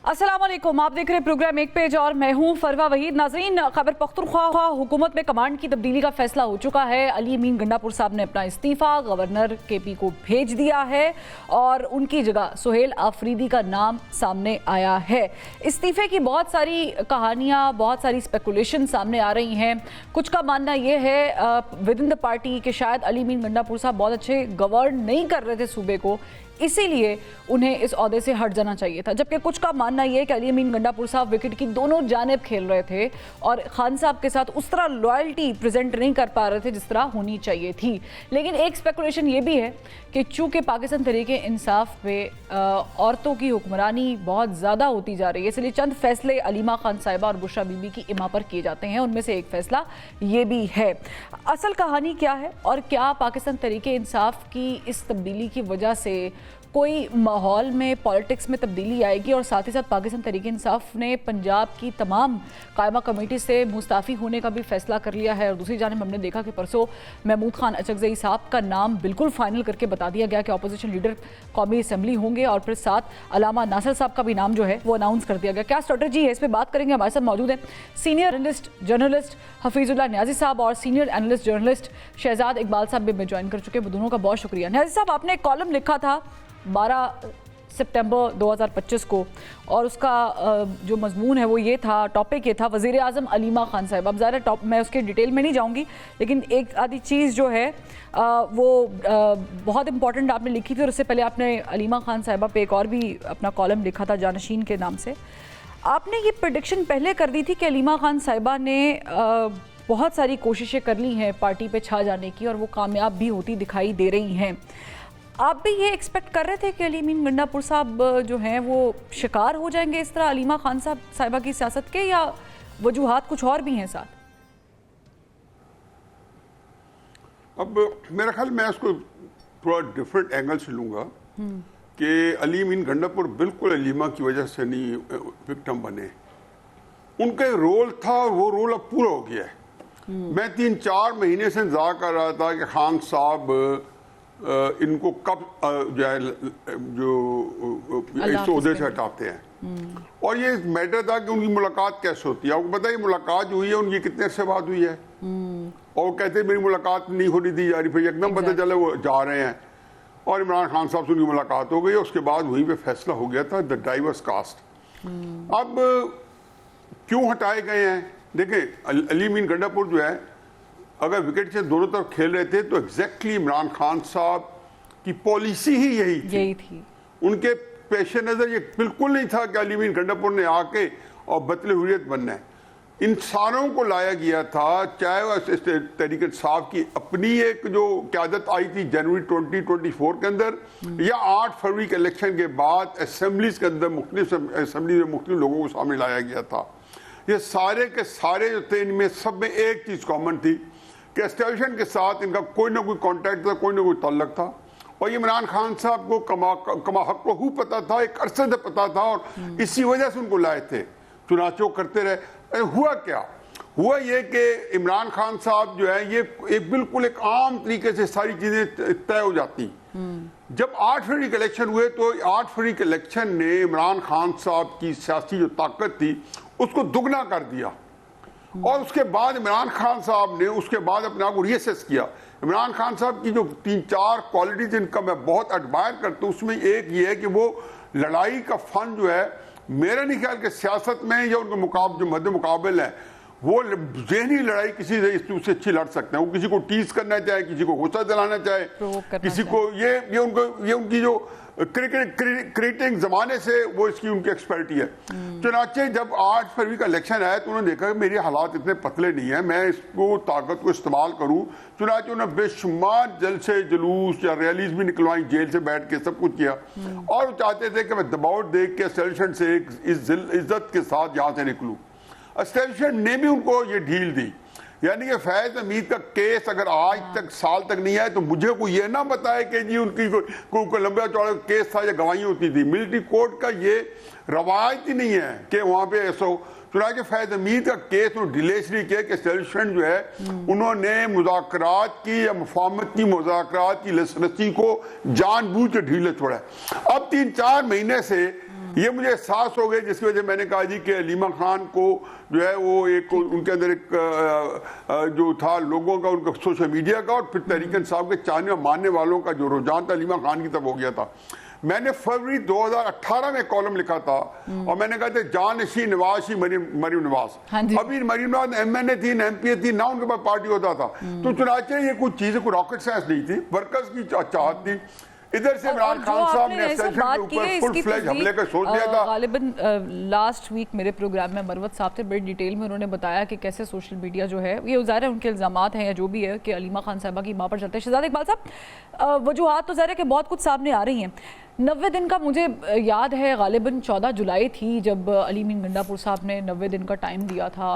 अस्सलाम वालेकुम, आप देख रहे हैं प्रोग्राम एक पेज और मैं हूं फरवा वहीद। नाज़रीन, खैबर पख्तूनख्वा हुकूमत में कमांड की तब्दीली का फैसला हो चुका है। अली अमीन गंडापुर साहब ने अपना इस्तीफ़ा गवर्नर KP को भेज दिया है और उनकी जगह सुहेल आफरीदी का नाम सामने आया है। इस्तीफ़े की बहुत सारी कहानियाँ, बहुत सारी स्पेकुलेशन सामने आ रही हैं। कुछ का मानना ये है विद इन द पार्टी कि शायद अली अमीन गंडापुर साहब बहुत अच्छे गवर्न नहीं कर रहे थे सूबे को, इसीलिए उन्हें इस ओहदे से हट जाना चाहिए था। जबकि कुछ का मानना यह है कि अली अमीन गंडापुर साहब विकेट की दोनों जानिब खेल रहे थे और खान साहब के साथ उस तरह लॉयल्टी प्रेजेंट नहीं कर पा रहे थे जिस तरह होनी चाहिए थी। लेकिन एक स्पेकुलेशन ये भी है कि चूँकि पाकिस्तान तहरीके इंसाफ पे औरतों की हुक्मरानी बहुत ज़्यादा होती जा रही है, इसलिए चंद फैसले अलीमा खान साहिबा और बुशरा बीबी की इमा पर किए जाते हैं। उनमें से एक फैसला ये भी है। असल कहानी क्या है और क्या पाकिस्तान तहरीके इंसाफ की इस तब्दीली की वजह से कोई माहौल में, पॉलिटिक्स में तब्दीली आएगी और साथ ही साथ पाकिस्तान तहरीक इंसाफ ने पंजाब की तमाम कायमा कमेटी से मुस्ताफ़ी होने का भी फैसला कर लिया है। और दूसरी जानिब हमने देखा कि परसों महमूद खान अचकज़ई साहब का नाम बिल्कुल फाइनल करके बता दिया गया कि अपोजिशन लीडर कौमी असम्बली होंगे और फिर साथ अलामा नासिर साहब का भी नाम जो है वो अनाउंस कर दिया गया। क्या स्ट्रेटजी है, इस पर बात करेंगे। हमारे साथ मौजूद हैं senior analyst journalist Hafeezullah Niazi साहब और senior analyst journalist Shahzad Iqbal साहब भी हमें ज्वाइन कर चुके हैं। दोनों का बहुत शुक्रिया। न्याजी साहब, आपने एक कॉलम लिखा था 12 सितंबर 2025 को और उसका जो मजमून है वो ये था, टॉपिक ये था वज़ीर आज़म अलीमा खान साहब। अब ज़्यादा मैं उसके डिटेल में नहीं जाऊंगी, लेकिन एक आधी चीज़ जो है वो बहुत इंपॉर्टेंट आपने लिखी थी और उससे पहले आपने अलीमा खान साहिबा पे एक और भी अपना कॉलम लिखा था जानशीन के नाम से। आपने ये प्रेडिक्शन पहले कर दी थी कि अलीमा खान साहिबा ने बहुत सारी कोशिशें कर ली हैं पार्टी पे छा जाने की और वो कामयाब भी होती दिखाई दे रही हैं। आप भी ये एक्सपेक्ट कर रहे थे कि अली अमीन गंडापुर साहब जो हैं वो शिकार हो जाएंगे इस तरह अलीमा खान साहिबा की सियासत के, या वजूहात कुछ और भी हैं साथ? अब मेरा ख्याल मैं इसको थोड़ा डिफरेंट एंगल से लूँगा कि अली अमीन गंडापुर बिल्कुल अलीमा की वजह से नहीं विक्टिम बने। उनका रोल था और वो रोल अब पूरा हो गया है। मैं 3-4 महीने से इंतजार कर रहा था कि खान साहब इनको कब जो इस ओहदे से हटाते हैं। और ये मैटर था कि उनकी मुलाकात कैसे होती है। आपको पता है मुलाकात हुई है उनकी कितने अरसे बाद हुई है और कहते मेरी मुलाकात नहीं हो रही थी जा रही, फिर एकदम पता चला वो जा रहे हैं और इमरान खान साहब से उनकी मुलाकात हो गई। उसके बाद वहीं पे फैसला हो गया था द डाइवर्स कास्ट। अब क्यों हटाए गए हैं? देखें, अली अमीन गंडापुर जो है अगर विकेट से दोनों तरफ खेल रहे थे तो एग्जैक्टली इमरान खान साहब की पॉलिसी ही यही थी। उनके पेश नज़र ये बिल्कुल नहीं था कि अली अमीन गंडापुर ने आके और बतले हुर्रियत बनना है। इन सारों को लाया गया था, चाहे वह तहरीक इंसाफ की अपनी एक जो क़यादत आई थी जनवरी 2024 के अंदर, या 8 फरवरी के इलेक्शन के बाद असेंबलीज के अंदर मुख्तलिफ असेंबली में मुख्तलिफ लोगों को सामने लाया गया था। ये सारे के सारे जो थे इनमें सब में एक चीज़ कॉमन थी कि एस्टेब्लिशमेंट के साथ इनका कोई ना कोई कॉन्टैक्ट था, कोई ना कोई ताल्लुक था। और ये इमरान खान साहब को कमा हक को पता था, एक अरसे से पता था और इसी वजह से उनको लाए थे। चुनाचो करते रहे। हुआ क्या? हुआ ये कि इमरान खान साहब जो है ये एक बिल्कुल एक आम तरीके से सारी चीज़ें तय हो जाती। जब 8 फरवरी के इलेक्शन हुए तो 8 फरवरी के इलेक्शन ने इमरान खान साहब की सियासी जो ताकत थी उसको दुगना कर दिया। और उसके बाद इमरान खान साहब ने उसके बाद अपने आप को रीअसेस किया। इमरान खान साहब की जो 3-4 क्वालिटीज जिनका मैं बहुत एडमायर करता हूँ, उसमें एक ये है कि वो लड़ाई का फन जो है मेरा नहीं ख्याल कि सियासत में या उनके जो मध्य मुकाबल है वो जहनी लड़ाई किसी से उससे अच्छी लड़ सकते हैं। वो किसी को टीज करना चाहे, किसी को गुस्सा दिलाना चाहे, किसी को ये उनकी जो क्रिकेटिंग जमाने से वो इसकी उनकी एक्सपर्टी है। चुनाचे जब 8 फरवरी का इलेक्शन आया तो उन्होंने देखा कि मेरे हालात इतने पतले नहीं है, मैं इसको ताकत को इस्तेमाल करूं। चुनाचे उन्होंने बेशुमार जलसे जुलूस या रैलीज भी निकलवाई, जेल से बैठ के सब कुछ किया और वो चाहते थे कि मैं दबाव देख के एस्टेब्लिशमेंट से एक इज्जत के साथ यहाँ से निकलूँ। एस्टेब्लिशमेंट ने भी उनको ये ढील दी। यानी कि फैज हमीद का केस अगर आज तक साल तक नहीं आया तो मुझे कोई ये ना बताए कि जी उनकी कोई लंबा चौड़ा केस था या गवाही होती थी। मिलिट्री कोर्ट का ये रवायत ही नहीं है कि वहाँ पे ऐसा हो। चुनांचे फैज हमीद का केस में डिले इसलिए किया कि एस्टेब्लिशमेंट जो है उन्होंने मुज़ाकरात की या मुफाहमत की मुज़ाकरात की लसरसी को जानबूझ के ढीले छोड़ा है। अब 3-4 महीने से ये मुझे एहसास हो गया, जिसकी वजह मैंने कहा जी कि अलीमा खान को जो है वो एक उनके अंदर एक जो था लोगों का, उनका सोशल मीडिया का और फिर तहरीक इंसाफ के चाहने और मानने वालों का जो रुझान था अलीमा खान की तरफ हो गया था। मैंने फरवरी 2018 में कॉलम लिखा था और मैंने कहा था जानशी नवाज मरीम नवाज, अभी मरीम नवाज MNA थी, MP थी ना, उनके पास पार्टी होता था। तो चुनाचे ये कुछ चीजें कोई रॉकेट साइंस नहीं थी, वर्कर्स की चाहत थी। इधर से इमरान खान साहब ने एसेंशियल के ऊपर फुल फ्लेज हमले का सोच लिया था। गालिबन लास्ट वीक मेरे प्रोग्राम में मरवत साहब थे, बड़ी डिटेल में उन्होंने बताया कि कैसे सोशल मीडिया जो है ये ज़ाहिर है उनके इल्ज़ामात हैं या जो भी है कि अलीमा खान साहबा की माँ पर चलते हैं। शहजाद इकबाल साहब, वजूहात तो ज़ाहिर है कि बहुत कुछ सामने आ रही हैं। 90 दिन का मुझे याद है गालिबन 14 जुलाई थी जब अली मीन गंडापुर साहब ने 90 दिन का टाइम दिया था।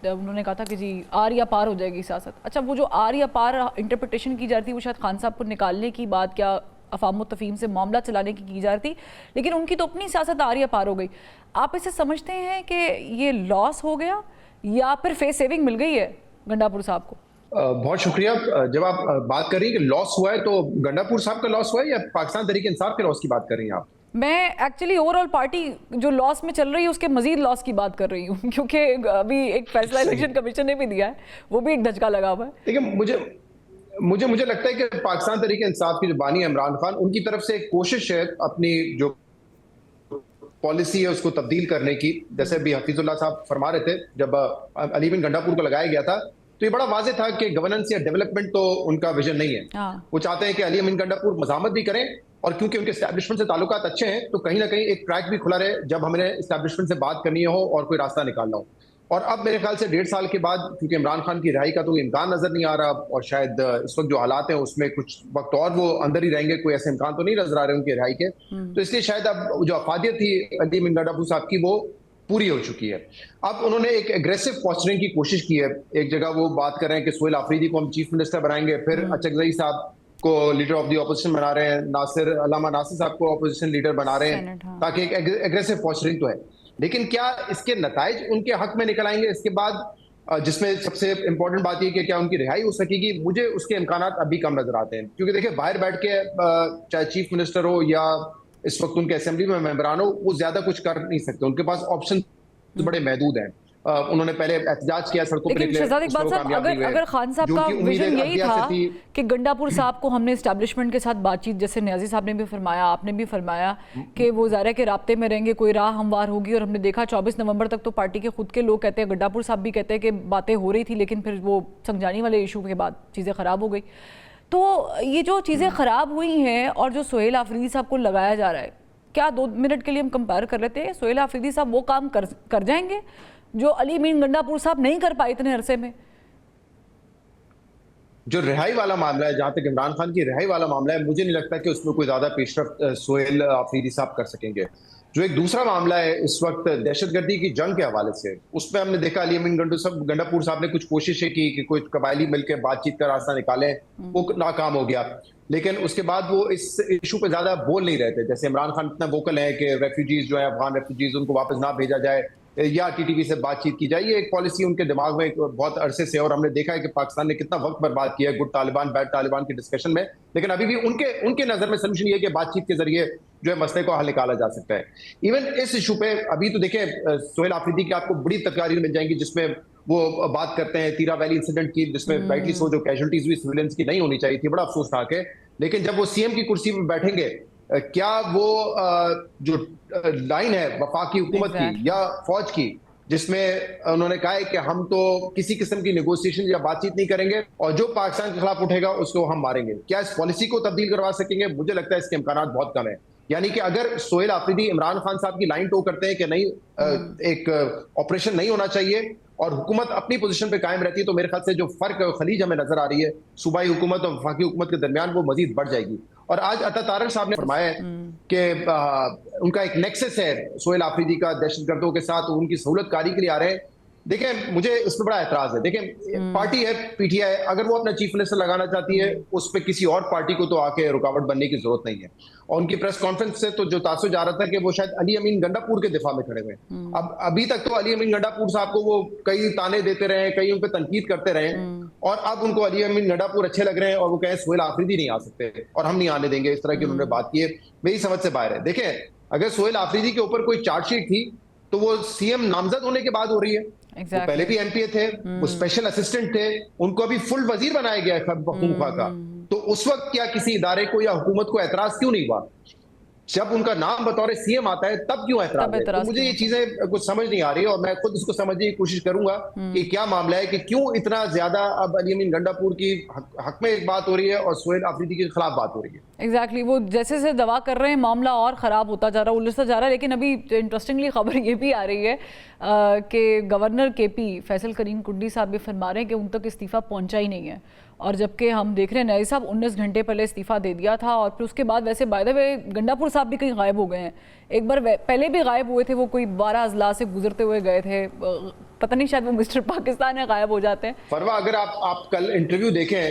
उन्होंने कहा था कि जी आर या पार हो जाएगी सियासत। अच्छा, वो जो आर या पार इंटरप्रिटेशन की जा रही थी वो शायद खान साहब को निकालने की बात क्या अफाम तफहीम से मामला चलाने की जा रही थी, लेकिन उनकी तो अपनी सियासत आर या पार हो गई। आप इसे समझते हैं कि ये लॉस हो गया या फिर फेस सेविंग मिल गई है गंडापुर साहब को? बहुत शुक्रिया। जब आप बात कर रही हैं कि लॉस हुआ है तो गंडापुर साहब का लॉस हुआ है या पाकिस्तान तहरीक इंसाफ के लॉस की बात कर रही हैं आप? मैं एक्चुअली ओवरऑल पार्टी जो लॉस में चल रही है उसके मजीद लॉस की बात कर रही हूँ, क्योंकि अभी एक फैसला इलेक्शन कमीशन ने भी दिया है, वो भी एक धचका लगा हुआ है। देखिए, मुझे लगता है कि पाकिस्तान तहरीक इंसाफ के जो बानी इमरान खान, उनकी तरफ से एक कोशिश है अपनी जो पॉलिसी है उसको तब्दील करने की। जैसे भी हफीजुल्लाह साहब फरमा रहे थे, जब अली बिन गंडापुर को लगाया गया था तो ये बड़ा वाज़ेह था कि गवर्नेंस या डेवलपमेंट तो उनका विजन नहीं है। वो चाहते हैं कि अली बिन गंडापुर मज़ामत भी करें और क्योंकि उनके एस्टैब्लिशमेंट से ताल्लुकात अच्छे हैं तो कहीं ना कहीं एक ट्रैक भी खुला रहे जब हमें एस्टैब्लिशमेंट से बात करनी हो और कोई रास्ता निकालना हो। और अब मेरे ख्याल से 1.5 साल के बाद, क्योंकि इमरान खान की रिहाई का तो इम्कान नजर नहीं आ रहा और शायद इस वक्त जो हालात हैं उसमें कुछ वक्त और वो अंदर ही रहेंगे, कोई ऐसे इम्कान तो नहीं नजर आ रहे उनकी रिहाई के, तो इसलिए शायद अब जो अफादियत थी अली बिन गंडापुर साहब की वो पूरी हो चुकी है। अब उन्होंने एक एग्रेसिव पोस्चरिंग की कोशिश की है। एक जगह वो बात कर रहे हैं कि सोहेल आफरीदी को हम चीफ मिनिस्टर बनाएंगे, फिर अचकजई साहब को लीडर ऑफ द ऑपोजिशन बना रहे हैं, अल्लामा नासिर साहब को ऑपोजिशन लीडर बना रहे हैं, ताकि एक एग्रेसिव पोस्चरिंग तो है। लेकिन क्या इसके नताइज उनके हक में निकल आएंगे इसके बाद, जिसमें सबसे इंपॉर्टेंट बात यह कि क्या उनकी रिहाई हो सकेगी? मुझे उसके इम्कानात अभी कम नजर आते हैं, क्योंकि देखिए बाहर बैठ के चाहे चीफ मिनिस्टर हो या इस वक्त उनके असेंबली में मेंबरान हो, वो ज्यादा कुछ कर नहीं सकते, उनके पास ऑप्शन बड़े महदूद हैं। उन्होंने पहले एहतजाज किया सड़कों पर, लेकिन शहजाद इकबाल साहब, अगर खान साहब का विजन यही था कि गंडापुर साहब को हमने एस्टैब्लिशमेंट के साथ बातचीत, जैसे न्याजी साहब ने भी फरमाया, आपने भी फरमाया कि वो ज़ाहिर है के राब्ते में रहेंगे, कोई राह हमवार होगी, और हमने देखा 24 नवंबर तक तो पार्टी के खुद के लोग कहते हैं, गंडापुर साहब भी कहते हैं कि बातें हो रही थी, लेकिन फिर वो संगजानी वाले इशू के बाद चीज़ें ख़राब हो गई। तो ये जो चीज़ें ख़राब हुई हैं और जो सोहेल आफरीदी साहब को लगाया जा रहा है, क्या 2 मिनट के लिए हम कंपेयर कर लेते हैं, सोहेल आफरीदी साहब वो काम कर जाएंगे जो अली मीन गंडापुर साहब नहीं कर पाए इतने अरसे में? जो रिहाई वाला मामला है, जहां तक इमरान खान की रिहाई वाला मामला है, मुझे नहीं लगता कि उसमें कोई ज्यादा पेशरफ्त सोहेल आफरीदी साहब कर सकेंगे। जो एक दूसरा मामला है इस वक्त दहशतगर्दी की जंग के हवाले से, उसमें हमने देखा अली मीन गंडापुर साहब ने कुछ कोशिशें की कि कुछ कबायली मिलकर बातचीत का रास्ता निकालें, वो नाकाम हो गया। लेकिन उसके बाद वो इस इशू पे ज्यादा बोल नहीं रहे थे। जैसे इमरान खान इतना वोकल है कि रेफ्यूजीज जो है, अफगान रेफ्यूजीज, उनको वापस ना भेजा जाए या टीटीपी से बातचीत की जाए, ये एक पॉलिसी उनके दिमाग में बहुत अरसे से, और हमने देखा है कि पाकिस्तान ने कितना वक्त बर्बाद किया है गुड तालिबान बैड तालिबान की डिस्कशन में। लेकिन अभी भी उनके नजर में सोल्यूशन ये कि बातचीत के जरिए जो है मसले को हल निकाला जा सकता है। इवन इस इशू पे अभी तो देखें, सोहेल आफरीदी की आपको बड़ी तकरीर मिल जाएंगी जिसमें वो बात करते हैं तीरा वैली इंसिडेंट की, जिसमें राइटली सो जो कैजुअलिटीज हुई सिविलियंस की नहीं होनी चाहिए थी, बड़ा अफसोसनाक है। लेकिन जब वो सीएम की कुर्सी पर बैठेंगे, क्या वो जो लाइन है वफाकी हुकूमत की या फौज की, जिसमें उन्होंने कहा है कि हम तो किसी किस्म की नेगोशिएशन या बातचीत नहीं करेंगे और जो पाकिस्तान के खिलाफ उठेगा उसको हम मारेंगे, क्या इस पॉलिसी को तब्दील करवा सकेंगे? मुझे लगता है इसके इम्कान बहुत कम है। यानी कि अगर सोहेल आफरीदी इमरान खान साहब की लाइन टो करते हैं कि नहीं, एक ऑपरेशन नहीं होना चाहिए और हुकूमत अपनी पोजीशन पे कायम रहती है, तो मेरे ख्याल से जो फर्क खलीज हमें नजर आ रही है सूबाई हुकूमत और वफाकी हुकूमत के दरमियान, वो मजीद बढ़ जाएगी। और आज अता तारक साहब ने फरमाया कि उनका एक नेक्सस है सोहेल आफरीदी का दहशतगर्दों के साथ, उनकी सहूलतकारी के लिए आ रहे हैं। देखिए, मुझे इस पर बड़ा एतराज है। देखिए, पार्टी है पीटीआई, अगर वो अपना चीफ मिनिस्टर लगाना चाहती है, उस पर किसी और पार्टी को तो आके रुकावट बनने की जरूरत नहीं है। और उनकी प्रेस कॉन्फ्रेंस से तो जो तासुर जा रहा था कि वो शायद अली अमीन गंडापुर के दिफा में खड़े हुए। अब अभी तक तो अली अमीन गंडापुर साहब को वो कई ताने देते रहे, कई उन पर तनकीद करते रहे, और अब उनको अली अमीन गंडापुर अच्छे लग रहे हैं और वो कहें सोहेल आफरीदी नहीं आ सकते और हम नहीं आने देंगे, इस तरह की उन्होंने बात की है। मेरी समझ से बाहर है। देखिए, अगर सोहेल आफरीदी के ऊपर कोई चार्जशीट थी तो वो सीएम नामजद होने के बाद हो रही है। वो पहले भी एमपीए थे, वो स्पेशल असिस्टेंट थे, उनको अभी फुल वजीर बनाया गया है खैबर पख्तूनख्वा का। तो उस वक्त क्या किसी इदारे को या हुकूमत को एतराज क्यों नहीं हुआ? जब उनका नाम बतौर सीएम आता है तब क्यों एतराज है? तो मुझे ये चीजें कुछ समझ नहीं आ रही और मैं खुद इसको समझने की कोशिश करूंगा कि क्या मामला है, कि क्यों इतना ज्यादा अब अली अमीन गंडापुर की हक में एक बात हो रही है और सोहेल आफरीदी के खिलाफ बात हो रही है। एग्जैक्टली वो जैसे से दवा कर रहे हैं मामला और ख़राब होता जा रहा है, उलझता जा रहा है। लेकिन अभी इंटरेस्टिंगली खबर ये भी आ रही है कि गवर्नर केपी फैसल करीम कुंडी साहब भी फरमा रहे हैं कि उन तक इस्तीफ़ा पहुंचा ही नहीं है। और जबकि हम देख रहे हैं नई साहब 19 घंटे पहले इस्तीफ़ा दे दिया था और फिर उसके बाद वैसे बाय द वे गंडापुर साहब भी कहीं गायब हो गए हैं। एक बार पहले भी गायब हुए थे, वो कोई 12 अजला से गुजरते हुए गए थे, पता नहीं शायद वो मिस्टर पाकिस्तान है, गायब हो जाते हैं। फरवा, अगर आप कल इंटरव्यू देखें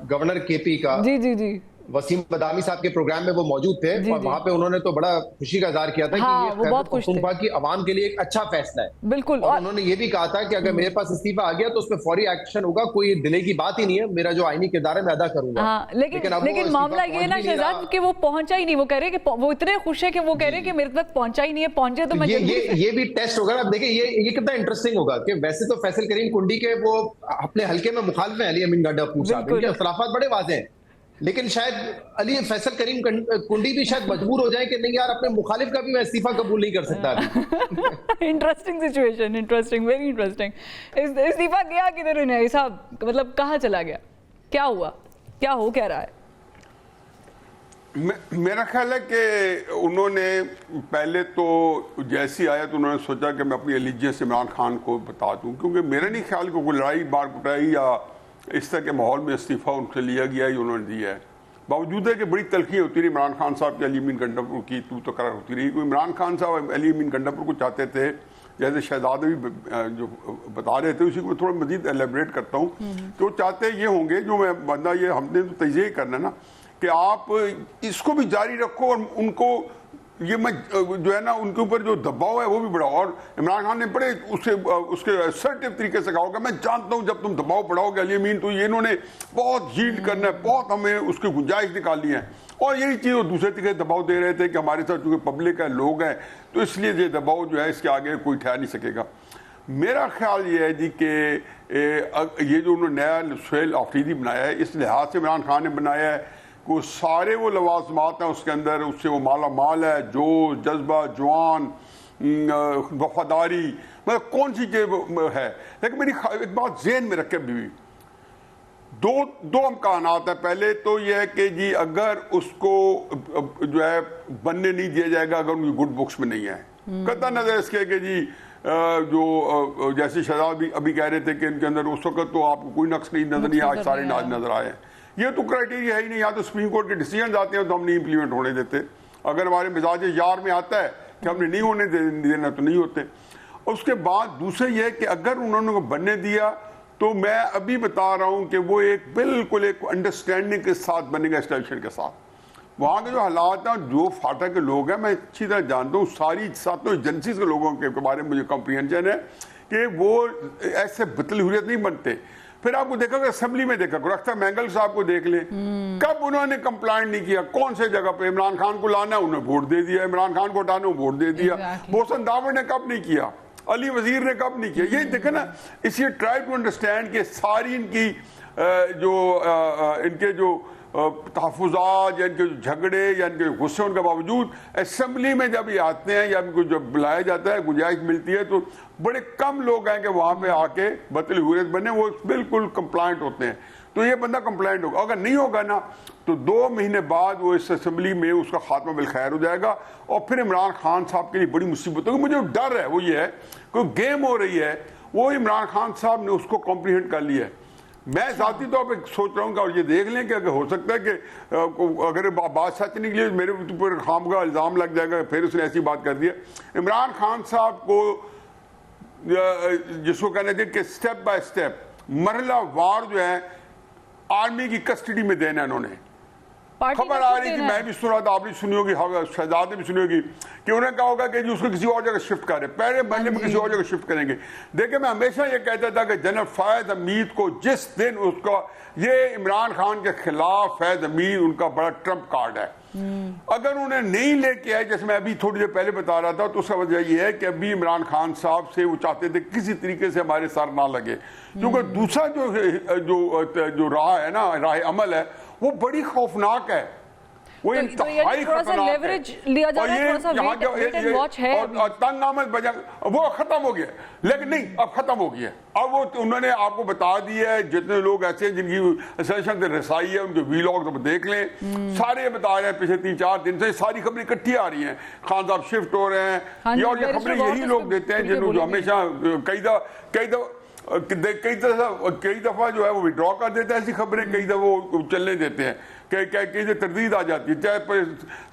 गवर्नर केपी का, जी वसीम बदामी साहब के प्रोग्राम में वो मौजूद थे और वहां पे उन्होंने तो बड़ा खुशी का इजहार किया था कि ये खैबर पख्तूनख्वा की आवाम के लिए एक अच्छा फैसला है। बिल्कुल। और उन्होंने ये भी कहा था कि अगर मेरे पास इस्तीफा आ गया तो उसमें फौरी एक्शन होगा, कोई डिले की बात ही नहीं है, मेरा जो आईनी किरदार है मैं अदा करूंगा। लेकिन मामला ये ना शहजाद कि वो पहुंचा ही नहीं। वो कह रहे कि वो इतने खुश है कि वो कह रहे कि मेरे तक पहुंचा ही नहीं है, पहुंचे तो मैं ये भी टेस्ट होगा। अब देखिए ये कितना इंटरेस्टिंग होगा कि वैसे तो फैसल करीम कुंडी के वो अपने हल्के में मुखालिफ हैं अली अमीन गंडापुर साहब, इनके इख्तिलाफात बड़े वाज़ेह हैं, लेकिन शायद अली फैसल करीम कुंडी भी शायद मजबूर हो जाए कि नहीं यार, अपने मुखालिफ का भी मैं इस्तीफा कबूल नहीं कर सकता। Interesting situation, interesting, very interesting. इस्तीफा किया किधर इन्हें साहब, मतलब कहाँ चला गया, क्या हुआ, क्या हो क्या रहा है? मेरा ख्याल है कि उन्होंने पहले तो जैसी आया तो उन्होंने सोचा कि मैं अपनी एलिजियंस इमरान खान को बता दूं, क्योंकि मेरा नहीं ख्याल कि कोई लड़ाई बार कुटाई या इस तरह के माहौल में इस्तीफा उनसे लिया गया ही उन्होंने दिया है। बावजूद है कि बड़ी तलखी होती रही इमरान खान साहब की अली अमीन गंडापुर की तू तो करार होती रही। क्योंकि इमरान खान साहब अली अमीन गंडापुर को चाहते थे, जैसे शहजाद भी जो बता रहे थे, उसी को थोड़ा मजीद एलेबरेट करता हूँ कि वो चाहते ये होंगे, जो मैं बंदा ये हमने तो तजज़िया करना ना कि आप इसको भी जारी रखो और उनको ये मैं जो है ना उनके ऊपर जो दबाव है वो भी बढ़ाओ। और इमरान खान ने बड़े उसके असर्टिव तरीके से कहा होगा, मैं जानता हूँ जब तुम दबाव बढ़ाओगे अली अमीन तो ये इन्होंने बहुत यील्ड करना है, बहुत हमें उसकी गुंजाइश निकालनी है। और यही चीज़ वो दूसरे तरीके दबाव दे रहे थे कि हमारे साथ चूँकि पब्लिक है, लोग हैं, तो इसलिए ये दबाव जो है इसके आगे कोई ठहर नहीं सकेगा। मेरा ख्याल ये है जी कि ये जो उन्होंने नया सोहेल आफरीदी बनाया है, इस लिहाज से इमरान खान ने बनाया है को सारे वो लवाजमात हैं उसके अंदर, उससे वो माला माल है, जो जज्बा, जवान, वफादारी, मतलब कौन सी चीज़ है। लेकिन मेरी एक बात जेहन में रखे भी, दो इम्कानात है। पहले तो यह है कि जी अगर उसको जो है बनने नहीं दिया जाएगा, अगर उनकी गुड बुक्स में नहीं है, कतई नजर इसके कि जी जो जैसे शहजाद भी अभी कह रहे थे कि इनके अंदर उस वक्त तो आपको कोई नक्स नहीं नजर नहीं, आज सारे नजर आए हैं। ये तो क्राइटेरिया है ही नहीं, या तो सुप्रीम कोर्ट के डिसीजन आते हैं तो हम नहीं इंप्लीमेंट होने देते। अगर हमारे मिजाज यार में आता है कि हमने नहीं होने देना तो नहीं होते। उसके बाद दूसरे ये कि अगर उन्होंने बनने दिया तो मैं अभी बता रहा हूं कि वो एक बिल्कुल एक अंडरस्टैंडिंग के साथ बनेगा, एस्टेब्लिशमेंट के साथ। वहाँ के जो हालात हैं, जो फाटा के लोग हैं, मैं अच्छी तरह जानता हूँ, सारी सातों एजेंसीज के लोगों के बारे में मुझे कॉम्प्रीहेंशन है कि वो ऐसे बतलहुरियत नहीं बनते। फिर आपको देखा असेंबली में देखा, अख्तर मैंगल साहब को देख लें, कब उन्होंने कंप्लाइंट नहीं किया, कौन से जगह पे इमरान खान को लाना है उन्होंने वोट दे दिया, इमरान खान को हटाना वोट दे दिया। मोहसिन दावर ने कब नहीं किया, अली वजीर ने कब नहीं किया। ये देखे ना, इसलिए ट्राई टू अंडरस्टैंड कि सारी इनकी इनके जो तहफुजात या इनके झगड़े या इनके गुस्से के बावजूद असेंबली में जब ये आते हैं या इनको जब बुलाया जाता है, गुंजाइश मिलती है, तो बड़े कम लोग हैं कि वहाँ पे आके बतली हुरियत बने, वो बिल्कुल कंप्लाइंट होते हैं। तो ये बंदा कंप्लाइंट होगा, अगर नहीं होगा ना तो 2 महीने बाद वो इस असेंबली में उसका खात्मा बिल खैर हो जाएगा और फिर इमरान खान साहब के लिए बड़ी मुसीबत होगी। मुझे डर है वो ये है, कोई गेम हो रही है, वो इमरान खान साहब ने उसको कॉम्प्रीहेंड कर लिया है। मैं जाती तौर पे सोच रहा हूँ कि और ये देख लें कि अगर हो सकता है कि अगर बात सच निकली मेरे ऊपर खामगा इल्ज़ाम लग जाएगा, फिर उसने ऐसी बात कर दिया। इमरान खान साहब को जिसको कहने थे कि स्टेप बाय स्टेप मरहला वार जो है आर्मी की कस्टडी में देना इन्होंने। पार्टी खबर का आ क्यों रही थी, देना मैं है? भी सुना था, आपने सुनी होगी, शहजाद ने भी सुनी होगी कि उन्होंने कहा होगा कि जी उसको किसी और जगह शिफ्ट करें, पहले महीने में किसी और जगह शिफ्ट करेंगे। देखिए मैं हमेशा ये कहता था कि जनरल फैज हमीद को जिस दिन उसका ये इमरान खान के खिलाफ फैज हमीद उनका बड़ा ट्रम्प कार्ड है, अगर उन्हें नहीं लेके आए, जैसे मैं अभी थोड़ी देर पहले बता रहा था, तो उसका वजह यह है कि अभी इमरान खान साहब से वो चाहते थे किसी तरीके से हमारे सर ना लगे, क्योंकि दूसरा जो रहा है ना, राह अमल है, वो बड़ी खौफनाक है, वो तो ये इंतहाई थोड़ा सा खतरनाक है। leverage लिया जा और रहा है, ये थोड़ा सा यहाँ wait and watch है और तंग आमद बजा वो खत्म हो गया, लेकिन नहीं अब खत्म हो गया। अब वो उन्होंने आपको बता दिया है, जितने लोग ऐसे हैं जिनकी सेशन से रसाई है उनके वीलॉग तो देख लें, सारे बता रहे हैं पिछले 3-4 दिन से सारी खबरें इकट्ठी आ रही हैं, खान साहब शिफ्ट हो रहे हैं, हाँ जी, और ये खबरें यही लोग देते हैं जिन्होंने जो हमेशा कई दफा जो है वो विड्रॉ कर देते हैं ऐसी खबरें, कई दफा वो चलने देते हैं, कई तरदीद आ जाती है, चाहे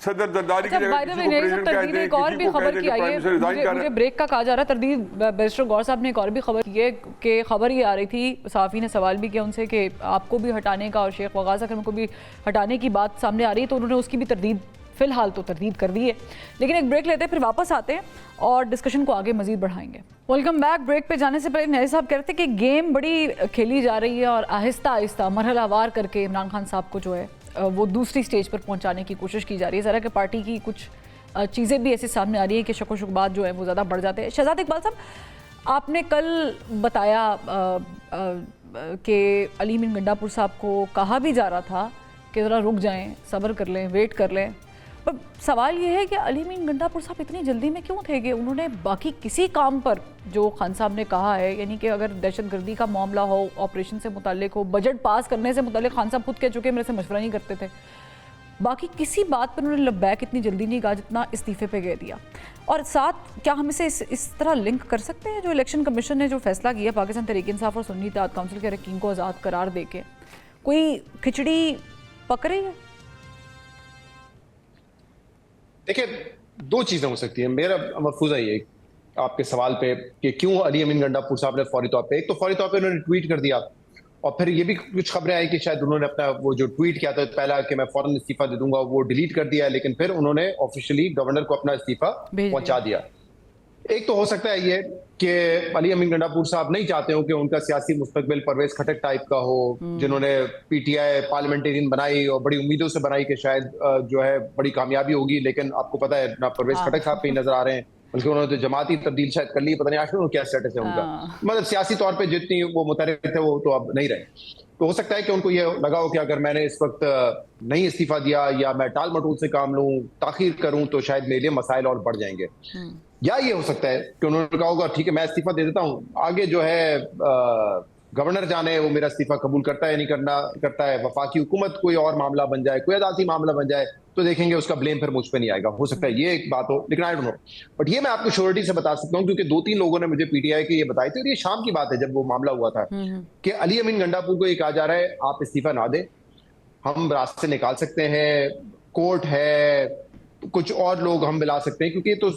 सदर जरदारी की जगह किसी को प्रेसिडेंट कहते हैं, एक और भी किसी को खबर कहते की हैं आई प्राइम मिनिस्टर है, रिजाइन कर रहे मुझे हैं। ब्रेक का कहा जा रहा है। तरदीद बैरिस्टर गौर साहब ने एक और भी खबर की है कि खबर ये आ रही थी, सहाफ़ी ने सवाल भी किया उनसे कि आपको भी हटाने का और शेख वगास अकरम को भी हटाने की बात सामने आ रही है, तो उन्होंने उसकी भी तरदीद फिलहाल तो तरदीद कर दी है। लेकिन एक ब्रेक लेते हैं, फिर वापस आते हैं और डिस्कशन को आगे मजीद बढ़ाएंगे। Welcome back. ब्रेक पे जाने से पहले नए साहब कह रहे थे कि गेम बड़ी खेली जा रही है और आहिस्ता आहिस्ता मरहलावार करके इमरान खान साहब को जो है वो दूसरी स्टेज पर पहुंचाने की कोशिश की जा रही है। ज़रा कि पार्टी की कुछ चीज़ें भी ऐसी सामने आ रही है कि शक व शुबहात जो है वो ज़्यादा बढ़ जाते हैं। शहजाद इकबाल साहब, आपने कल बताया कि अली मीन गंडापुर साहब को कहा भी जा रहा था कि ज़रा रुक जाएं, सब्र कर लें, वेट कर लें, पर सवाल ये है कि अली मीन गंडापुर साहब इतनी जल्दी में क्यों थे कि उन्होंने बाकी किसी काम पर जो खान साहब ने कहा है, यानी कि अगर दहशतगर्दी का मामला हो, ऑपरेशन से मुतालिक हो, बजट पास करने से मुतालिक खान साहब खुद कह चुके मेरे से मशवरा नहीं करते थे, बाकी किसी बात पर उन्होंने लब्बैक इतनी जल्दी नहीं कहा जितना इस्तीफे पे कह दिया। और साथ क्या हम इसे इस तरह लिंक कर सकते हैं जो इलेक्शन कमीशन ने जो फैसला किया पाकिस्तान तहरीक इंसाफ और सुन्नी इत्तेहाद काउंसिल के अरकान को आज़ाद करार दे के, कोई खिचड़ी पक रही है? देखिए, दो चीजें हो सकती है। मेरा मफूजा ये आपके सवाल पे कि क्यों अली अमीन गंडापुर साहब ने फौरी तौर पे, एक तो फौरी तौर पे उन्होंने ट्वीट कर दिया, और फिर ये भी कुछ खबरें आई कि शायद उन्होंने अपना वो जो ट्वीट किया था पहला कि मैं फौरन इस्तीफा दे दूंगा, वो डिलीट कर दिया, लेकिन फिर उन्होंने ऑफिशियली गवर्नर को अपना इस्तीफा पहुंचा दिया। एक तो हो सकता है ये कि अली अमीन गंडापुर साहब नहीं चाहते हो कि उनका सियासी मुस्तकबिल परवेज खटक टाइप का हो, जिन्होंने पीटीआई पार्लियामेंटेरियन बनाई और बड़ी उम्मीदों से बनाई कि शायद जो है बड़ी कामयाबी होगी, लेकिन आपको पता है ना परवेज खटक साहब पे नजर आ रहे हैं, बल्कि उन्होंने तो जमाती तब्दील शायद कर ली, पता नहीं आखिर क्या स्टेटस है उनका, मतलब सियासी तौर पे जितनी वो मुतहरिक थे वो तो अब नहीं रहे। तो हो सकता है कि उनको ये लगा हो कि अगर मैंने इस वक्त नहीं इस्तीफा दिया या मैं टाल मटोल से काम लूं, ताखीर करूं, तो शायद मेरे लिए मसाइल और बढ़ जाएंगे। या ये हो सकता है कि उन्होंने कहा होगा ठीक है मैं इस्तीफा दे देता हूं, आगे जो है गवर्नर जाने वो मेरा इस्तीफा कबूल करता है नहीं करता है, वफाकी हुकूमत कोई और मामला बन जाए, कोई अदालती मामला बन जाए, तो देखेंगे उसका ब्लेम फिर मुझ पे नहीं आएगा। हो सकता है ये एक बात हो, लेकिन आई डोंट नो। बट ये मैं आपको श्योरिटी से बता सकता हूँ क्योंकि 2-3 लोगों ने मुझे पीटीआई के ये बताई थी, और ये शाम की बात है जब वो मामला हुआ था कि अली अमीन गंडापुर को ये कहा जा रहा है आप इस्तीफा ना दें, हम रास्ते निकाल सकते हैं, कोर्ट है, कुछ और लोग हम मिला सकते हैं, क्योंकि तो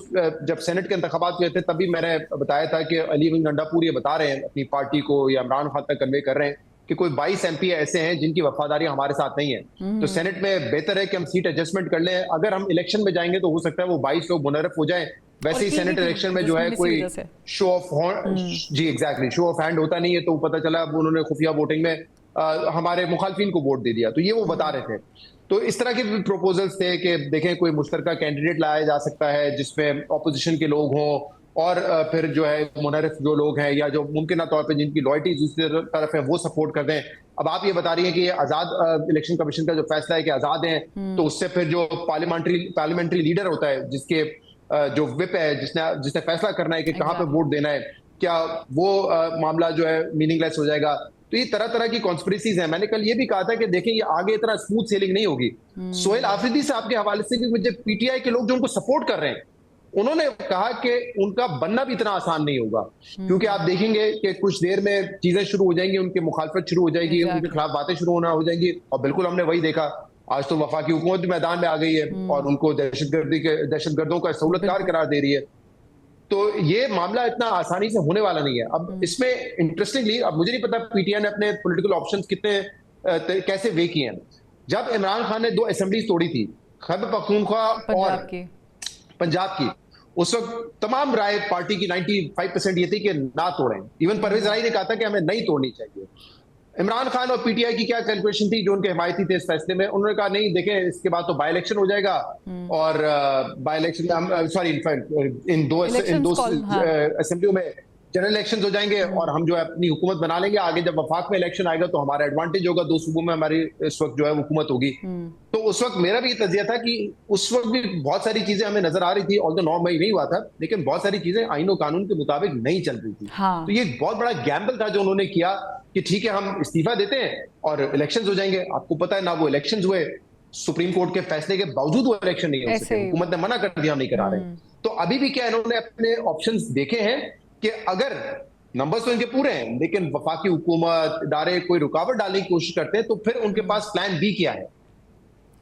जब सेनेट के इंतखाबात हुए थे तभी मैंने बताया था कि अली अमीन गंडापुर ये बता रहे हैं अपनी पार्टी को या इमरान खान तक कन्वे कर रहे हैं कि कोई 22 एमपी ऐसे हैं जिनकी वफादारी हमारे साथ नहीं है, तो सेनेट में बेहतर है कि हम सीट एडजस्टमेंट कर लें, अगर हम इलेक्शन में जाएंगे तो हो सकता है वो 22 लोग मुनर्रफ हो जाएं। वैसे ही सेनेट इलेक्शन में जो है कोई शो ऑफ जी एग्जैक्टली शो ऑफ हैंड होता नहीं है, तो पता चला अब उन्होंने खुफिया वोटिंग में हमारे मुखालफिन को वोट दे दिया, तो ये वो बता रहे थे। तो इस तरह के प्रपोजल्स थे कि देखें कोई मुश्तरका कैंडिडेट लाया जा सकता है जिसमें ऑपोजिशन के लोग हों, और फिर जो है मुनर्रिफ जो लोग हैं या जो मुमकिन तौर पे जिनकी लॉयल्टी दूसरी तरफ है वो सपोर्ट कर दें। अब आप ये बता रही हैं कि ये आजाद इलेक्शन कमीशन का जो फैसला है कि आजाद हैं, तो उससे फिर जो पार्लियामेंट्री लीडर होता है जिसके जो विप है जिसने फैसला करना है कि कहाँ पे वोट देना है, क्या वो मामला जो है मीनिंगलेस हो जाएगा। तो ये तरह तरह की कॉन्स्पिरेसीज हैं। मैंने कल ये भी कहा था कि देखें ये आगे इतना स्मूथ सेलिंग नहीं होगी। सोहेल आफरीदी साहब के हवाले से क्योंकि पीटीआई के लोग जो उनको सपोर्ट कर रहे हैं उन्होंने कहा कि उनका बनना भी इतना आसान नहीं होगा, क्योंकि आप देखेंगे कि कुछ देर में चीजें शुरू हो जाएंगी, उनकी मुखालफत शुरू हो जाएगी, उनके खिलाफ बातें शुरू होना हो जाएंगी, और बिल्कुल हमने वही देखा। आज तो वफाकी हुकूमत मैदान में आ गई है और उनको दहशतगर्दों का सहूलतकार करार दे रही है। तो ये मामला इतना आसानी से होने वाला नहीं है। अब इसमें इंटरेस्टिंगली, अब मुझे नहीं पता पीटीआई ने अपने पॉलिटिकल ऑप्शंस कितने कैसे वे किए हैं। जब इमरान खान ने 2 असेंबलीज तोड़ी थी, खैबर पख्तूनख्वा और पंजाब की, उस वक्त तमाम राय पार्टी की 95% ये थी कि ना तोड़ें। इवन परवेज राय ने कहा था कि हमें नहीं तोड़नी चाहिए। इमरान खान और पीटीआई की क्या कैलकुलेशन थी जो उनके हिमायती थे इस फैसले में, उन्होंने कहा नहीं देखें, इसके बाद तो बाई इलेक्शन हो जाएगा और बाई इलेक्शन सॉरी इन दो असेंबलियों में जनरल इलेक्शन हो जाएंगे और हम जो है अपनी हुकूमत बना लेंगे। आगे जब वफाक में इलेक्शन आएगा तो हमारा एडवांटेज होगा, 2 सूबों में हमारी इस वक्त जो है हुकूमत होगी। तो उस वक्त मेरा भी ये तजिया था कि उस वक्त भी बहुत सारी चीजें हमें नजर आ रही थी, ऑल्दो 9 मई नहीं हुआ था, लेकिन बहुत सारी चीजें आईन और कानून के मुताबिक नहीं चल रही थी। हाँ। तो ये एक बहुत बड़ा गैम्बल था जो उन्होंने किया कि ठीक है हम इस्तीफा देते हैं और इलेक्शन हो जाएंगे। आपको पता है ना वो इलेक्शन हुए, सुप्रीम कोर्ट के फैसले के बावजूद वो इलेक्शन नहीं हो सके, हुकूमत ने मना कर दिया हम नहीं करा रहे। तो अभी भी क्या इन्होंने अपने ऑप्शंस देखे हैं कि अगर नंबर्स तो इनके पूरे हैं लेकिन वफाकी हुकूमत इदारे कोई रुकावट डालने की कोशिश करते हैं तो फिर उनके पास प्लान बी क्या है।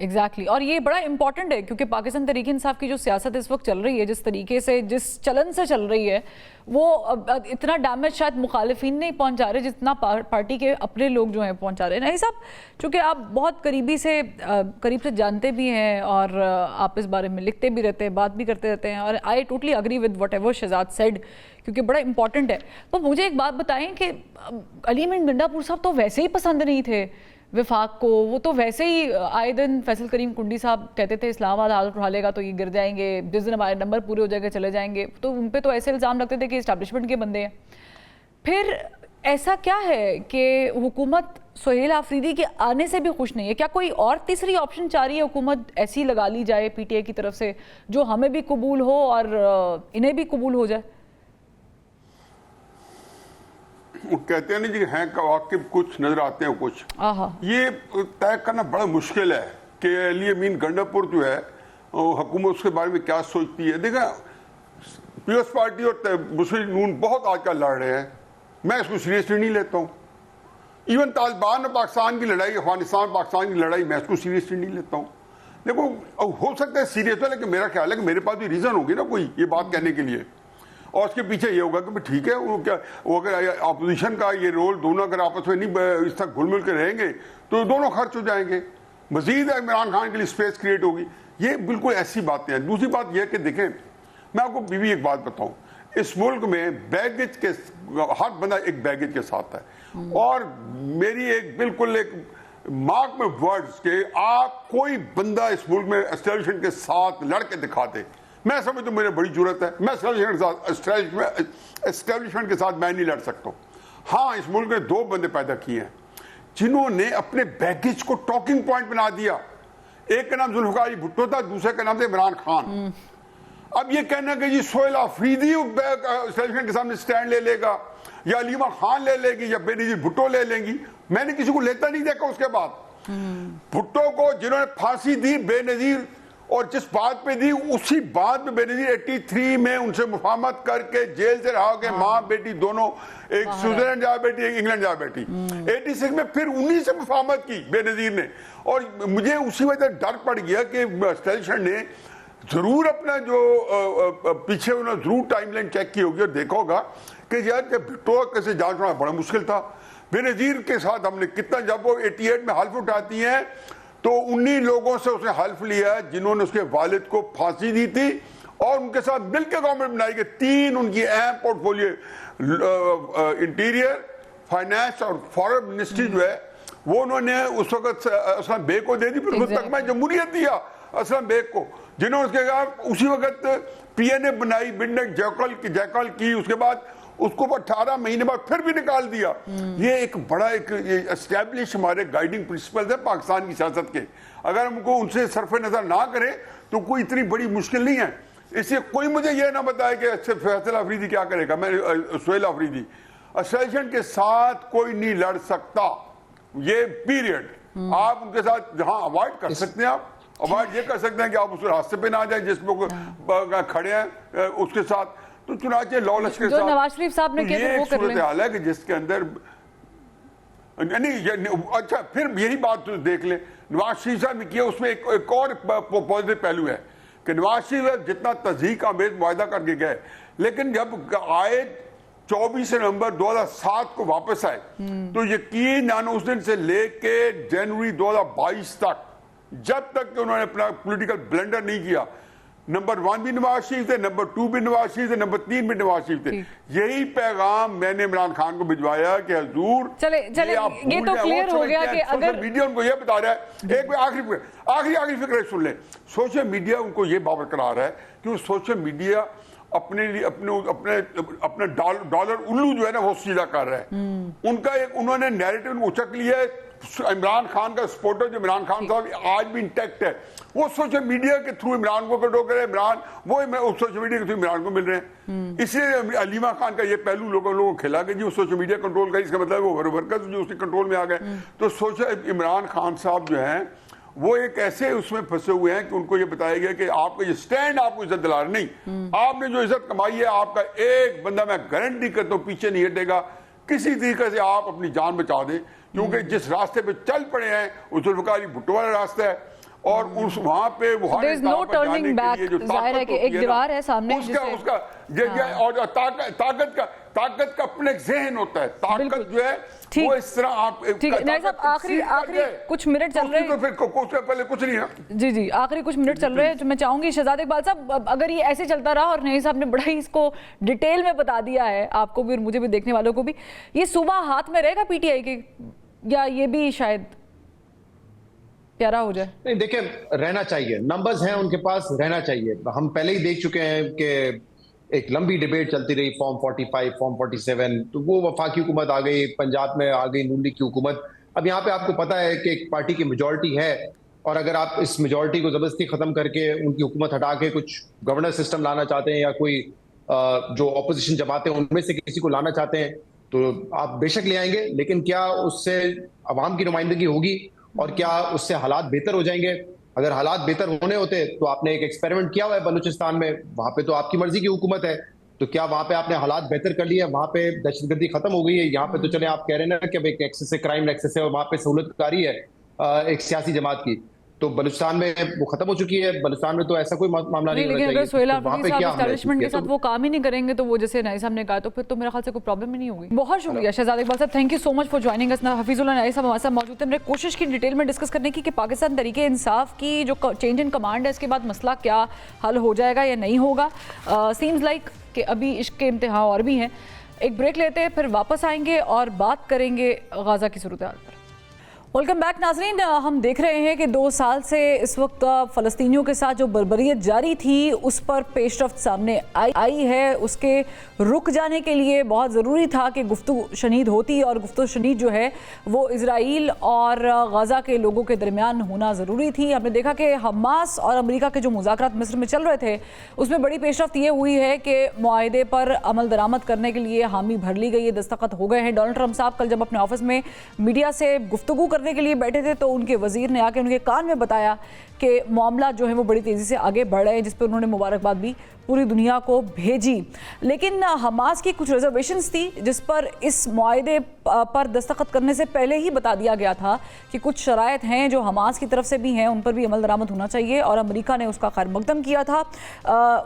एग्जैक्टली और ये बड़ा इंपॉर्टेंट है क्योंकि पाकिस्तान तहरीक इंसाफ की जो सियासत इस वक्त चल रही है, जिस तरीके से जिस चलन से चल रही है, वो इतना डैमेज शायद मुखालिफिन नहीं पहुंचा रहे जितना पार्टी के अपने लोग जो हैं पहुंचा रहे हैं। नहीं साहब, चूँकि आप बहुत करीब से जानते भी हैं और आप इस बारे में लिखते भी रहते हैं, बात भी करते रहते हैं, और I totally agree with whatever Shahzad said, क्योंकि बड़ा इंपॉर्टेंट है। तो मुझे एक बात बताएं कि अली मीन गंडापुर साहब तो वैसे ही पसंद नहीं थे विफाक को, वो तो वैसे ही आए दिन फैसल करीम कुंडी साहब कहते थे इस्लामाबाद हाथ उठा लेगा तो ये गिर जाएंगे, जिस दिन हमारे नंबर पूरे हो जाएंगे चले जाएंगे, तो उन पे तो ऐसे इल्ज़ाम लगते थे कि इस्टेब्लिशमेंट के बंदे हैं। फिर ऐसा क्या है कि हुकूमत सुहेल आफरीदी के आने से भी खुश नहीं है? क्या कोई और तीसरी ऑप्शन चाह रही है हुकूमत ऐसी लगा ली जाए पीटीआई की तरफ से जो हमें भी कबूल हो और इन्हें भी कबूल हो जाए? वो कहते हैं ना जी, हैं कवाकिब कुछ नजर आते हैं कुछ। ये तय करना बड़ा मुश्किल है कि अली अमीन गंडापुर जो है हुकूमत उसके बारे में क्या सोचती है। देखा, पीपल्स पार्टी और मुस्लिम नून बहुत आजकल लड़ रहे हैं, मैं इसको सीरियसली नहीं लेता हूँ। इवन तालिबान और पाकिस्तान की लड़ाई, अफगानिस्तान पाकिस्तान की लड़ाई, मैं इसको सीरियसली नहीं लेता हूँ। देखो, हो सकता है सीरियस हो, लेकिन मेरा ख्याल है कि मेरे पास भी रीजन होगी ना कोई ये बात कहने के लिए, और उसके पीछे ये होगा कि ठीक है वो अगर अपोजिशन का ये रोल, दोनों अगर आपस में नहीं इस तक घुल मिल के रहेंगे तो दोनों खर्च हो जाएंगे, मजीद इमरान खान के लिए स्पेस क्रिएट होगी। ये बिल्कुल ऐसी बातें हैं। दूसरी बात यह कि देखें, मैं आपको भी एक बात बताऊं, इस मुल्क में बैगेज के हर बंदा एक बैगेज के साथ है, और मेरी एक बिल्कुल एक मार्क में वर्ड्स के आप कोई बंदा इस मुल्क में एस्टेब्लिशमेंट के साथ लड़के दिखा दे, मैं समझता हूं मुझे बड़ी जरूरत है। मैं एस्टेब्लिशमेंट के साथ मैं नहीं लड़ सकता। हाँ, इस मुल्क ने 2 बंदे पैदा किए हैं जिन्होंने अपने बैगेज को टॉकिंग पॉइंट बना दिया। एक का नाम जुल्फिकार अली भुट्टो था, दूसरे का नाम था इमरान खान। अब ये कहना कि जी सोहेल आफरीदी एस्टेब्लिशमेंट के सामने स्टैंड ले लेगा या अलीमा खान ले लेगी या बेनजीर भुट्टो ले लेंगी, मैंने किसी को लेता नहीं देखा। उसके बाद भुट्टो को जिन्होंने फांसी दी बेनजीर, और जिस बात पे दी उसी बात पे बेनजीर 83 में उनसे मुफाहमत करके जेल से रहा के माँ बेटी दोनों, एक स्विट्जरलैंड जा बैठी एक इंग्लैंड जा बैठी। 86 में फिर उन्हीं से मुफाहमत की बेनजीर ने, और मुझे उसी वजह डर पड़ गया कि एस्टेब्लिशमेंट ने जरूर अपना जो पीछे उन्होंने जरूर टाइमलाइन चेक की होगी और देखा होगा कि यार भुट्टो कैसे जांच होना बड़ा मुश्किल था। बेनजीर के साथ हमने कितना, जब वो 88 में हल्फ उठाती हैं तो उन्हीं लोगों से उसने हल्फ लिया जिन्होंने उसके वालिद को फांसी दी थी, और उनके साथ मिलकर गवर्नमेंट बनाई गई। 3 उनकी अहम पोर्टफोलियो, इंटीरियर, फाइनेंस और फॉरेन मिनिस्ट्री जो है वो उन्होंने उस वक्त असलम बेग को दे दी, फिर मुस्तकमा जमहूरियत दिया असलम बेग को, जिन्होंने उसके बाद उसी वक्त पीएनए बनाई, बिडनेट जैकल की, उसके बाद उसको 18 महीने बाद फिर भी निकाल दिया। ये एक बड़ा एक एस्टैब्लिश हमारे गाइडिंग प्रिंसिपल्स है पाकिस्तान की सियासत के, अगर हमको उनसे सरफ नजर ना करें तो कोई इतनी बड़ी मुश्किल नहीं है। इसलिए कोई मुझे ये ना बताए कि फैसल अफरीदी क्या करेगा, मैं सुहेल अफरीदी एस्टेब्लिशमेंट के साथ कोई नहीं लड़ सकता, ये पीरियड। आप उनके साथ जहां अवॉइड कर सकते हैं, आप अवॉइड ये कर सकते हैं कि आप उस रास्ते पे ना जाए जिसमें खड़े हैं उसके साथ, तो चुनाचे लॉलेस के साथ नवाज शरीफ साहब ने ये एक सूरत हाल है कि जिसके अंदर नहीं। अच्छा, फिर यही बात तो देख ले, नवाज शरीफ साहब ने किया, उसमें एक और पॉजिटिव पहलू है। कि नवाज शरीफ जितना तज़हीक आमेज मुआहदा करके गए, लेकिन जब आए 24 नवंबर 2007 को वापस आए तो यकीनन उस दिन से लेके जनवरी 2022 तक, जब तक कि उन्होंने अपना पॉलिटिकल ब्लेंडर नहीं किया, नंबर 1 भी नवाज शरीफ थे, नंबर 2 भी नवाज शरीफ थे, नंबर 3 भी नवाज शरीफ थे। यही पैगाम मैंने इमरान खान को भिजवाया कि हजूर चले ये तो क्लियर हो गया कि अगर मीडिया उनको ये बता रहा है, एक आखिरी फिक्र सुन ले, सोशल मीडिया उनको ये बावर करा रहा है कि सोशल मीडिया अपने लिए अपने डॉलर उल्लू जो है ना वो सीधा कर रहा है। उनका एक उन्होंने नैरेटिव उचक लिया है। इमरान खान का सपोर्टर जो इमरान खान साहब आज भी इंटैक्ट है, वो सोशल मीडिया के थ्रू इमरान को कंट्रोल कर रहे हैं, इमरान वो सोशल मीडिया के थ्रू इमरान को मिल रहे हैं। इसलिए अलीमा खान का ये पहलू लोगों को खिला कि जी वो सोशल मीडिया कंट्रोल कर, इसका मतलब वो वर्कर्स जो उसके कंट्रोल में आ गए। तो सोशल इमरान खान साहब जो है वो एक ऐसे उसमें फंसे हुए हैं कि उनको ये बताया गया कि आपका ये स्टैंड आपको इज्जत दिला रहा नहीं, आपने जो इज्जत कमाई है आपका एक बंदा, मैं गारंटी करता हूं, पीछे नहीं हटेगा। किसी तरीके से आप अपनी जान बचा दें, क्योंकि जिस रास्ते पे चल पड़े हैं वो जुल्फिकार भुट्टो वाला रास्ता है, और उस वहां पे वो There is no turning back, जाहिर है कि एक दीवार है सामने उसका और ताकत का अपने जहन होता है, ताकत जो है वो इस तरह आप ठीक है। नहीं साहब, आखिरी कुछ मिनट चल रहे हैं, तो फिर पहले कुछ नहीं है। जी आखिरी कुछ मिनट चल रहे हैं, जो मैं चाहूंगी शहजाद इकबाल साहब, अगर ये ऐसे चलता रहा और नहीं साहब ने बड़ा ही इसको डिटेल में बता दिया है आपको भी और मुझे भी, देखने वालों को भी, ये सुबह हाथ में रहेगा पीटीआई के, या ये भी शायद प्यारा हो जाए? नहीं, देखिए रहना चाहिए, नंबर्स हैं उनके पास, रहना चाहिए। हम पहले ही देख चुके हैं कि एक लंबी डिबेट चलती रही, फॉर्म 45, फॉर्म 47, तो वो वफाकी हुकूमत आ गई, पंजाब में आ गई नून लीग की हुकूमत। अब यहाँ पे आपको पता है कि एक पार्टी की मेजॉरिटी है, और अगर आप इस मेजॉरिटी को जबरदस्ती खत्म करके उनकी हुकूमत हटा के कुछ गवर्नेंस सिस्टम लाना चाहते हैं, या कोई जो ऑपोजिशन जमाते हैं उनमें से किसी को लाना चाहते हैं, तो आप बेशक ले आएंगे, लेकिन क्या उससे अवाम की नुमाइंदगी होगी और क्या उससे हालात बेहतर हो जाएंगे? अगर हालात बेहतर होने होते तो आपने एक एक्सपेरिमेंट किया हुआ है बलूचिस्तान में, वहां पे तो आपकी मर्जी की हुकूमत है, तो क्या वहां पे आपने हालात बेहतर कर लिए? वहां पे दहशतगर्दी खत्म हो गई है, यहाँ पे तो चले आप कह रहे हैं ना कि अब एक एक्सेस है, क्राइम एक्सेस है, और वहां पे सहूलतकारी है एक सियासी जमात की, तो बलूचिस्तान में वो खत्म हो चुकी है। बलूचिस्तान में तो ऐसा कोई मामला नहीं, लेकिन अगर सोहेल तो आफरीदी साहब एस्टैब्लिशमेंट के साथ वो काम ही नहीं करेंगे, तो वो जैसे नाई साहब ने कहा, तो फिर तो मेरे ख्याल से कोई प्रॉब्लम ही नहीं होगी। बहुत शुक्रिया शहजाद इकबाल साहब, thank you so much for joining us. Hafizullah नाई साहब हमारे साथ मौजूद थे। हमने कोशिश की डिटेल में डिस्कस करने की कि पाकिस्तान तरीके इंसाफ की जो चेंज इन कमांड है, इसके बाद मसला क्या हल हो जाएगा या नहीं होगा। सीम्स लाइक कि अभी इश्क के इम्तिहान और भी हैं। एक ब्रेक लेते हैं, फिर वापस आएंगे और बात करेंगे गाजा की सूरत हाल पर। वेलकम बैक नाजरीन, हम देख रहे हैं कि 2 साल से इस वक्त फ़लस्तीनियों के साथ जो बर्बरियत जारी थी उस पर पेशरफ्त सामने आई है। उसके रुक जाने के लिए बहुत ज़रूरी था कि गुफ्तगू शनीद होती, और गुफ्तगू शनीद जो है वो इजराइल और गाज़ा के लोगों के दरमियान होना ज़रूरी थी। हमने देखा कि हमास और अमेरिका के जो मुज़ाकरात मिस्र में चल रहे थे उसमें बड़ी पेशरफ्त ये हुई है कि मुआहदे पर अमल दरामद करने के लिए हामी भर ली गई है, दस्तखत हो गए हैं। डोनाल्ड ट्रंप साहब कल जब अपने ऑफिस में मीडिया से गुफ्तगू करने के लिए बैठे थे तो उनके वजीर ने आके उनके कान में बताया कि मामला जो है वो बड़ी तेज़ी से आगे बढ़ रहे हैं, जिस पर उन्होंने मुबारकबाद भी पूरी दुनिया को भेजी। लेकिन हमास की कुछ रिजर्वेशंस थी जिस पर इस मुआहदे पर दस्तखत करने से पहले ही बता दिया गया था कि कुछ शराइत हैं जो हमास की तरफ से भी हैं, उन पर भी अमल दरामद होना चाहिए, और अमेरिका ने उसका खैर मकदम किया था।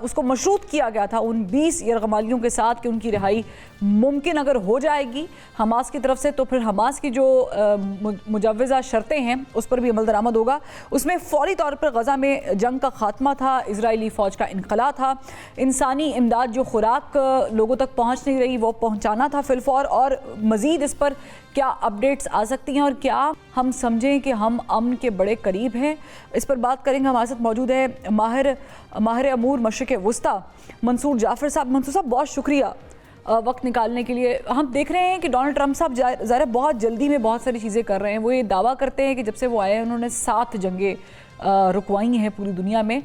उसको मशरूत किया गया था उन 20 यरगमालियों के साथ कि उनकी रिहाई मुमकिन अगर हो जाएगी हमास की तरफ से, तो फिर हमास की जो मुजव्वज़ा शर्तें हैं उस पर भी अमल दरामद होगा। उसमें फौरी तौर पर गज़ा में जंग का खात्मा था, इजरायली फ़ौज का इनखला था, इंसानी इमदाद जो खुराक लोगों तक पहुंच नहीं रही वो पहुंचाना था फिलफौर, और मज़ीद इस पर क्या अपडेट्स आ सकती हैं और क्या हम समझें कि हम अमन के बड़े करीब हैं, इस पर बात करेंगे। हमारे साथ मौजूद है माहिर अमूर मशरिक़ वुस्ता मंसूर जाफ़र साहब। मंसूर साहब बहुत शुक्रिया वक्त निकालने के लिए। हम देख रहे हैं कि डोनाल्ड ट्रंप साहब ज़रा बहुत जल्दी में बहुत सारी चीज़ें कर रहे हैं। वो ये दावा करते हैं कि जब से वो आए हैं उन्होंने 7 जंगें रुकवाई हैं पूरी दुनिया में।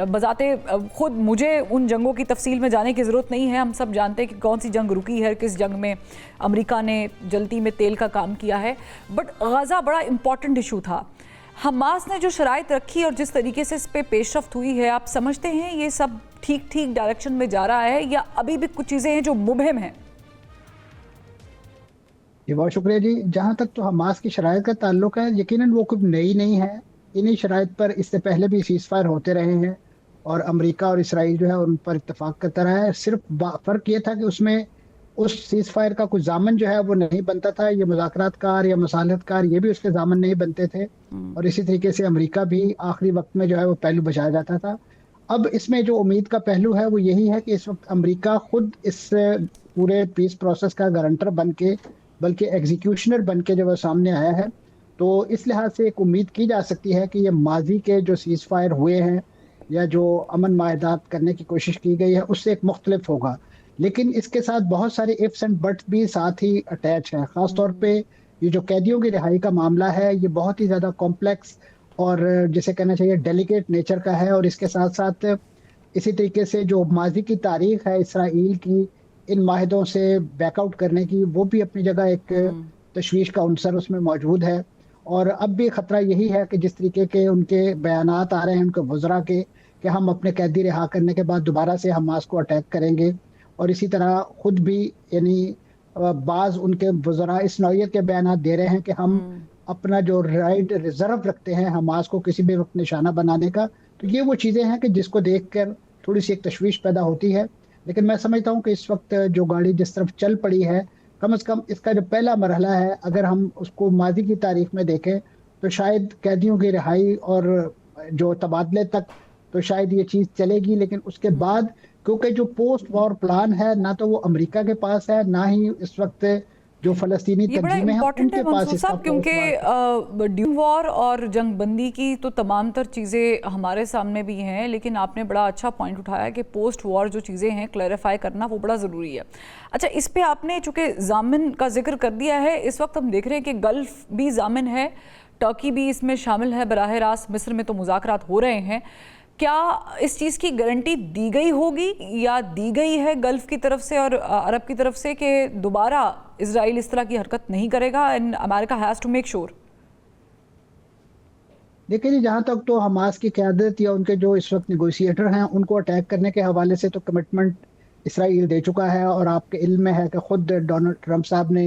बजाते खुद मुझे उन जंगों की तफसील में जाने की ज़रूरत नहीं है, हम सब जानते हैं कि कौन सी जंग रुकी है, किस जंग में अमेरिका ने जलती में तेल का काम किया है। बट गाज़ा बड़ा इम्पॉर्टेंट इशू था। हमास ने जो शराइत रखी और जिस तरीके से इस पर पेशरफ्त हुई है, आप समझते हैं ये सब ठीक डायरेक्शन में जा रहा है या अभी भी कुछ चीज़ें हैं जो मुबहम हैं? जी बहुत शुक्रिया जी। जहाँ तक तो हमास की शराइत का ताल्लुक है, यकीनन वो कुछ नई नहीं है। इन्हीं शराइत पर इससे पहले भी सीज़फायर होते रहे हैं। और अमेरिका और इसराइल जो है उन पर इत्तेफाक करता रहा है। सिर्फ फर्क ये था कि उसमें उस सीज फायर का कुछ जामन जो है वो नहीं बनता था, ये मुज़ाकरातकार या मसालतकार ये भी उसके जामन नहीं बनते थे, और इसी तरीके से अमेरिका भी आखिरी वक्त में जो है वो पहलू बचाया जाता था। अब इसमें जो उम्मीद का पहलू है वो यही है कि इस वक्त अमेरिका खुद इस पूरे पीस प्रोसेस का गारंटर बन के, बल्कि एग्जीक्यूशनर बन के जो वो सामने आया है। तो इस लिहाज से एक उम्मीद की जा सकती है कि ये माजी के जो सीज फायर हुए हैं या जो अमन माहदात करने की कोशिश की गई है उससे एक मुख्तलिफ होगा। लेकिन इसके साथ बहुत सारे इफ्स एंड बट्स भी साथ ही अटैच हैं। ख़ासतौर पे ये जो कैदियों की रिहाई का मामला है ये बहुत ही ज़्यादा कॉम्प्लेक्स और जिसे कहना चाहिए डेलिकेट नेचर का है, और इसके साथ साथ इसी तरीके से जो माजी की तारीख है इसराइल की इन माहिदों से बैकआउट करने की, वो भी अपनी जगह एक तशवीश का अंसर उसमें मौजूद है। और अब भी ख़तरा यही है कि जिस तरीके के उनके बयानात आ रहे हैं उनके वज़रा के कि हम अपने कैदी रिहा करने के बाद दोबारा से हमास को अटैक करेंगे, और इसी तरह खुद भी यानी बाज़ उनके वज़रा इस नौयत के बयानात दे रहे हैं कि हम अपना जो राइट रिजर्व रखते हैं हमास को किसी भी वक्त निशाना बनाने का। तो ये वो चीज़ें हैं कि जिसको देखकर थोड़ी सी एक तशवीश पैदा होती है। लेकिन मैं समझता हूँ कि इस वक्त जो गाड़ी जिस तरफ चल पड़ी है, कम से कम इसका जो पहला मरहला है अगर हम उसको माजी की तारीख में देखें तो शायद कैदियों की रिहाई और जो तबादले तक तो शायद ये चीज़ चलेगी। लेकिन उसके बाद क्योंकि जो पोस्ट वॉर प्लान है ना तो वो अमेरिका के पास है, ना ही इस वक्त जो फलस्तीनी ये बड़ा तंजीमें हैं इम्पोर्टेंट है उनके पास मंसूर इसका साहब, क्योंकि ड्यू वॉर और जंग बंदी की तो तमाम तर चीज़ें हमारे सामने भी हैं, लेकिन आपने बड़ा अच्छा पॉइंट उठाया कि पोस्ट वॉर जो चीज़ें हैं क्लैरिफाई करना वो बड़ा ज़रूरी है। अच्छा, इस पे आपने चूँकि जामिन का जिक्र कर दिया है, इस वक्त हम देख रहे हैं कि गल्फ़ भी जामिन है, टर्की भी इसमें शामिल है, बराह रास्त मिस्र में तो मुज़ाकरात हो रहे हैं। क्या इस चीज़ की गारंटी दी गई होगी या दी गई है गल्फ़ की तरफ से और अरब की तरफ से कि दोबारा इजराइल इस तरह की हरकत नहीं करेगा and America has to make sure? देखिए जी, जहाँ तक तो हमास की क़यादत या उनके जो इस वक्त नेगोशिएटर हैं उनको अटैक करने के हवाले से तो कमिटमेंट इसराइल दे चुका है, और आपके इल्म में है कि खुद डोनाल्ड ट्रंप साहब ने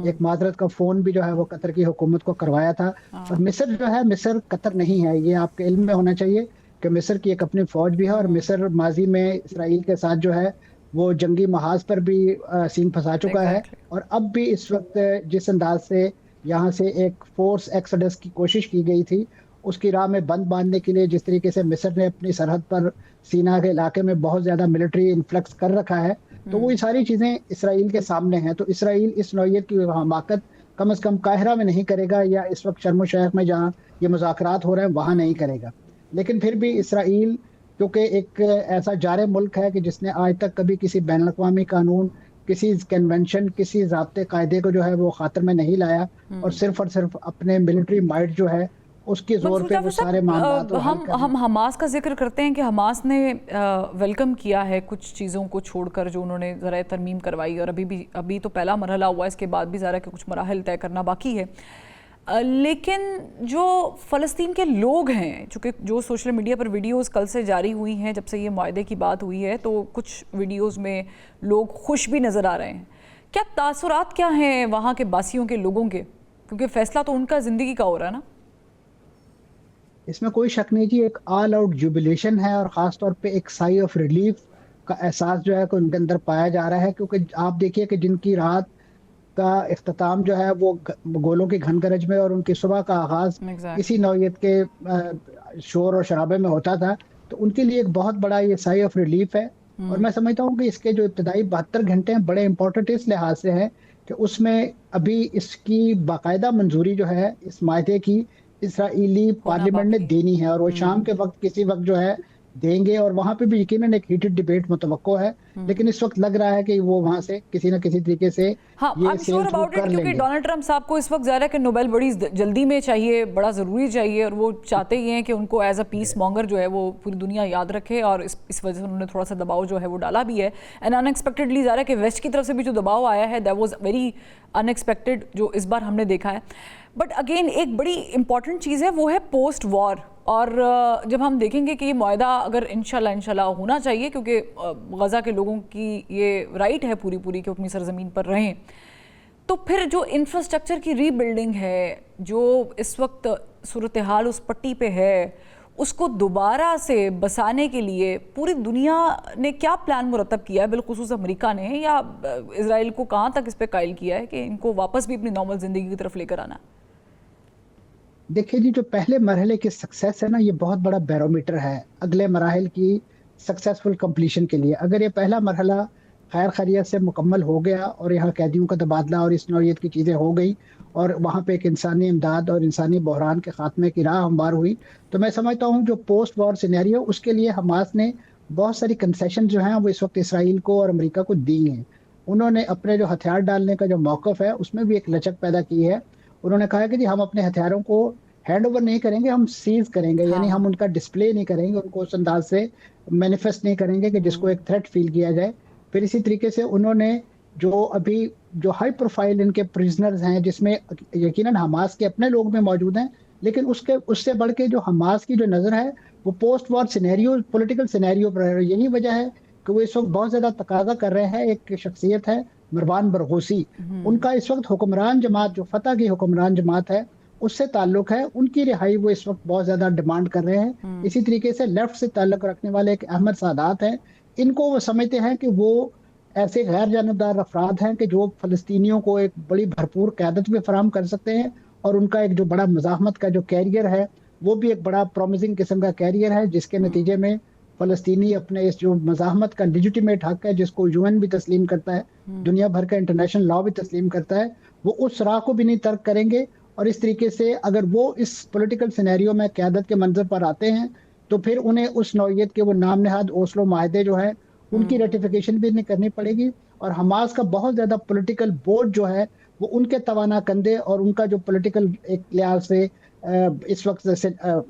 एक माजरत का फ़ोन भी जो है वो कतर की हुकूमत को करवाया था। और मिस्र जो है, मिस्र कतर नहीं है, ये आपके इल्म में होना चाहिए कि मिस्र की एक अपनी फ़ौज भी है, और मिस्र माजी में इसराइल के साथ जो है वो जंगी महाज पर भी सीन फंसा चुका है। और अब भी इस वक्त जिस अंदाज से यहाँ से एक फोर्स एक्सोडस की कोशिश की गई थी उसकी राह में बंद बांधने के लिए जिस तरीके से मिस्र ने अपनी सरहद पर सीना के इलाके में बहुत ज़्यादा मिलिट्री इन्फ्लक्स कर रखा है, तो वो ये सारी चीज़ें इसराइल के सामने हैं। तो इसराइल इस नौयत की हमाकत कम से कम काहिरा में नहीं करेगा, या इस वक्त शर्म शेख में जहाँ ये मुज़ाकरात हो रहे हैं वहाँ नहीं करेगा। लेकिन फिर भी इसराइल क्योंकि एक ऐसा जारे मुल्क है कि जिसने आज तक कभी किसी बैन अवी कानून, किसी कन्वेंशन, किसी ज़ाब्ते कायदे को जो है वो खातर में नहीं लाया, और सिर्फ अपने मिलिट्री माइट जो है उसके जोर पे वो सारे मामला। हम हमास का जिक्र करते हैं कि हमास ने वेलकम किया है कुछ चीज़ों को छोड़कर जो उन्होंने ज़रा तरमीम करवाई, और अभी तो पहला मरहला हुआ, इसके बाद भी ज़रा के कुछ मराहल तय करना बाकी है। लेकिन जो फ़लस्तीन के लोग हैं, चूँकि जो सोशल मीडिया पर वीडियोस कल से जारी हुई हैं जब से ये मुआहदे की बात हुई है, तो कुछ वीडियोस में लोग खुश भी नज़र आ रहे हैं। क्या तासुरात क्या हैं वहाँ के बासियों के लोगों के, क्योंकि फ़ैसला तो उनका ज़िंदगी का हो रहा है ना? इसमें कोई शक नहीं जी, एक ऑल आउट जुबिलेशन है, और ख़ास तौर पे एक साई ऑफ रिलीफ का एहसास जो है कि उनके अंदर पाया जा रहा है। क्योंकि आप देखिए कि जिनकी रात का इख्तिताम जो है वो गोलों की घनगरज में और उनकी सुबह का आगाज इसी नौयत के शोर और शराबे में होता था, तो उनके लिए एक बहुत बड़ा ये साई ऑफ रिलीफ है। और मैं समझता हूँ कि इसके जो इब्तदाई 72 घंटे हैं बड़े इंपॉर्टेंट इस लिहाज से हैं कि उसमें अभी इसकी बाकायदा मंजूरी जो है इस मायदे की इसराइली पार्लियामेंट ने देनी है, और वो शाम के वक्त किसी वक्त जो है देंगे, और वहाँ पे भी यकीनन एक हीटेड डिबेट मुतवक्को है। लेकिन इस वक्त लग रहा है कि वो वहाँ से किसी न किसी तरीके से ये सेल थ्रू कर लेंगे। क्योंकि डोनाल्ड ट्रंप साहब को इस वक्त ज़ाहिर है कि नोबेल बड़ी जल्दी में चाहिए, बड़ा ज़रूरी चाहिए, और वो चाहते ही हैं कि उनको एज अ पीस मॉन्गर जो है वो पूरी दुनिया याद रखे, और इस वजह से उन्होंने थोड़ा सा दबाव जो है वो डाला भी है। एंड अनएक्सपेक्टेडली ज़ाहिर है कि वेस्ट की तरफ से भी जो दबाव आया है दैट वाज वेरी अनएक्सपेक्टेड, जो इस बार हमने देखा है। बट अगेन एक बड़ी इंपॉर्टेंट चीज़ है वो है पोस्ट वॉर, और जब हम देखेंगे कि ये मुआहदा अगर इंशाल्लाह होना चाहिए, क्योंकि गज़ा के लोगों की ये राइट है पूरी कि अपनी सरजमीन पर रहें, तो फिर जो इंफ्रास्ट्रक्चर की रीबिल्डिंग है, जो इस वक्त सूरत हाल उस पट्टी पे है, उसको दोबारा से बसाने के लिए पूरी दुनिया ने क्या प्लान मुरतब किया है, बिलखुसूस अमेरिका ने, या इजराइल को कहाँ तक इस पे कायल किया है कि इनको वापस भी अपनी नॉर्मल ज़िंदगी की तरफ लेकर आना? देखिए जी, जो पहले मरहले की सक्सेस है ना, ये बहुत बड़ा बैरोमीटर है अगले मराहल की सक्सेसफुल कंप्लीशन के लिए। अगर ये पहला मरहला खैर खैरियत से मुकम्मल हो गया और यहाँ कैदियों का तबादला और इस नौइयत की चीज़ें हो गई और वहाँ पे एक इंसानी इमदाद और इंसानी बहरान के खात्मे की राह हमवार हुई, तो मैं समझता हूँ जो पोस्ट वॉर सिनेरियो, उसके लिए हमास ने बहुत सारी कंसेशन जो हैं वो इस वक्त इसराइल को और अमेरिका को दी हैं। उन्होंने अपने जो हथियार डालने का जो मौक़िफ़ है उसमें भी एक लचक पैदा की है। उन्होंने कहा है कि जी हम अपने हथियारों को हैंड ओवर नहीं करेंगे, हम सीज करेंगे, यानी हम उनका डिस्प्ले नहीं करेंगे, उनको उस अंदाज से मैनिफेस्ट नहीं करेंगे कि जिसको एक थ्रेट फील किया जाए। फिर इसी तरीके से उन्होंने जो अभी जो हाई प्रोफाइल इनके प्रिजनर्स हैं, जिसमें यकीनन हमास के अपने लोग में मौजूद हैं, लेकिन उससे बढ़ के जो हमास की जो नज़र है वो post war scenario, political scenario पर। यही वजह है कि वो इस वक्त बहुत ज़्यादा तकाजा कर रहे हैं। एक शख्सियत है मरवान बरगोसी, उनका इस वक्त हुक्मरान जमात, जो फतह की हुक्मरान जमात है, उससे ताल्लुक है, उनकी रिहाई वो इस वक्त बहुत ज़्यादा डिमांड कर रहे हैं। इसी तरीके से लेफ्ट से ताल्लुक रखने वाले एक अहमद सादात हैं, इनको वो समझते हैं कि वो ऐसे गैर जानबदार अफराद हैं कि जो फ़लस्तीनियों को एक बड़ी भरपूर क़यादत भी फराहम कर सकते हैं, और उनका एक जो बड़ा मज़ाहमत का जो कैरियर है वो भी एक बड़ा प्रॉमिसिंग किस्म का कैरियर है, जिसके नतीजे में फ़लस्तीनी अपने इस जो मज़ाहमत का लेजिटिमेट हक है, जिसको यूएन भी तस्लीम करता है, दुनिया भर का इंटरनेशनल लॉ भी तस्लीम करता है, वो उस राह को भी नहीं तर्क करेंगे। और इस तरीके से अगर वो इस पॉलिटिकल सिनेरियो में क़यादत के मंजर पर आते हैं तो फिर उन्हें उस नौइयत के वो नाम नहाद ओस्लो माहदे जो है उनकी रेटिफिकेशन भी नहीं करनी पड़ेगी, और हमास का बहुत ज़्यादा पॉलिटिकल बोर्ड जो है वो उनके तवाना कंधे और उनका जो पॉलिटिकल एक लिहाज से इस वक्त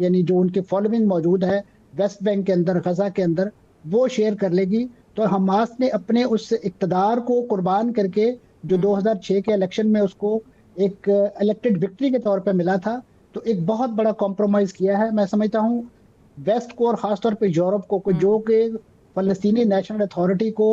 यानी जो उनकी फॉलोइंग मौजूद है वेस्ट बैंक के अंदर, गजा के अंदर, वो शेयर कर लेगी। तो हमास ने अपने उस इक़्तिदार को कुर्बान करके, जो 2006 के इलेक्शन में उसको एक इलेक्टेड विक्ट्री के तौर पे मिला था, तो एक बहुत बड़ा कॉम्प्रोमाइज़ किया है। मैं समझता हूँ वेस्ट को और ख़ासतौर पे यूरोप को, जो कि फ़लस्तीनी नेशनल अथॉरिटी को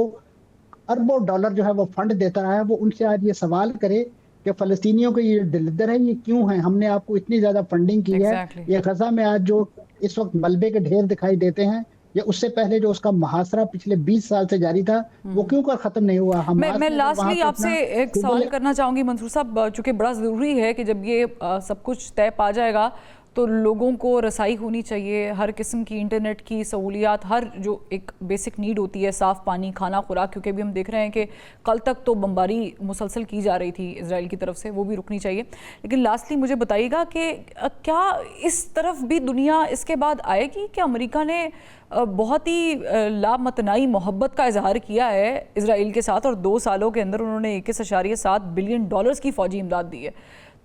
अरबों डॉलर जो है वो फंड देता है, वो उनसे आज ये सवाल करे कि फ़लस्तीनियों के ये दलिद्दर है, ये क्यों है? हमने आपको इतनी ज़्यादा फंडिंग की है। ये गजा में आज जो इस वक्त मलबे के ढेर दिखाई देते हैं, या उससे पहले जो उसका मुहासरा पिछले 20 साल से जारी था, वो क्यों कर खत्म नहीं हुआ? मैं लास्टली आपसे एक सवाल करना चाहूँगी मंसूर साहब, चूँकि बड़ा ज़रूरी है कि जब ये सब कुछ तय पा जाएगा तो लोगों को रसाई होनी चाहिए, हर किस्म की इंटरनेट की सहूलियात, हर जो एक बेसिक नीड होती है, साफ़ पानी, खाना, खुराक, क्योंकि अभी हम देख रहे हैं कि कल तक तो बमबारी मुसलसल की जा रही थी इजराइल की तरफ से, वो भी रुकनी चाहिए। लेकिन लास्टली मुझे बताइएगा कि क्या इस तरफ भी दुनिया इसके बाद आएगी कि अमेरिका ने बहुत ही लामतनाई मोहब्बत का इजहार किया है इजराइल के साथ और 2 सालों के अंदर उन्होंने 21.7 बिलियन डॉलर्स की फ़ौजी इमदाद दी है,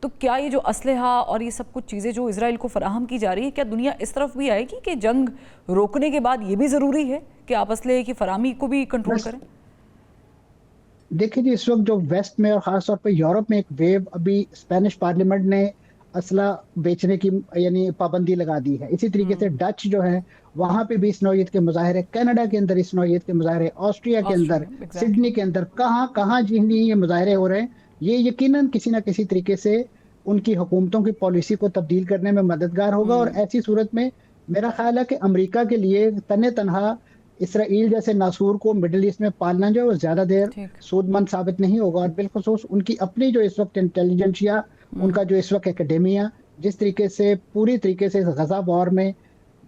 तो क्या ये जो असलहा और ये सब कुछ चीज़ें जो इजराइल को फराहम की जा रही है, क्या दुनिया इस तरफ भी आएगी कि जंग रोकने के बाद ये भी ज़रूरी है कि आप असलहे की फराहमी को भी कंट्रोल करें? देखिए जी, इस वक्त जो वेस्ट में और ख़ासतौर पे यूरोप में एक वेव, अभी स्पेनिश पार्लियामेंट ने असला बेचने की यानी पाबंदी लगा दी है। इसी तरीके से डच जो है वहाँ पे भी इस नौइयत के मुजाहरे, कनाडा के अंदर इस नौइयत के मुजाहरे, ऑस्ट्रिया के अंदर, सिडनी के अंदर, कहाँ जिन्हें ये मुजाहरे हो रहे हैं, ये यकीनन किसी न किसी तरीके से उनकी हुकूमतों की पॉलिसी को तब्दील करने में मददगार होगा। और ऐसी सूरत में मेरा ख्याल है कि अमेरिका के लिए तने तनहा इसराइल जैसे नासूर को मिडिल ईस्ट में पालना जो है वो ज़्यादा देर सूदमंद साबित नहीं होगा। और बिलखुसूस उनकी अपनी जो इस वक्त इंटेलिजेंसिया, उनका जो इस वक्त एकेडेमिया जिस तरीके से पूरी तरीके से गजा वॉर में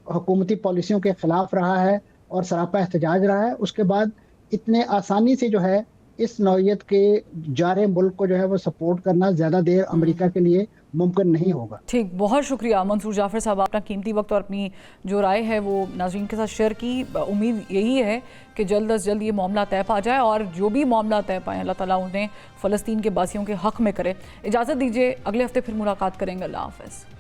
हुकूमती पॉलिसियों के खिलाफ रहा है और सरापा एहतजाज रहा है, उसके बाद इतने आसानी से जो है इस नौइयत के जारे मुल्क को जो है वो सपोर्ट करना ज़्यादा देर अमेरिका के लिए मुमकिन नहीं होगा। ठीक, बहुत शुक्रिया मंसूर जाफर साहब, अपना कीमती वक्त और अपनी जो राय है वो नाज़रीन के साथ शेयर की। उम्मीद यही है कि जल्द अज जल्द ये मामला तय पा जाए और जो भी मामला तय पाए अल्लाह ताला उन्हें फ़लस्तीन के बासियों के हक़ में करे। इजाज़त दीजिए, अगले हफ्ते फिर मुलाकात करेंगे। अल्लाह हाफ़िज़।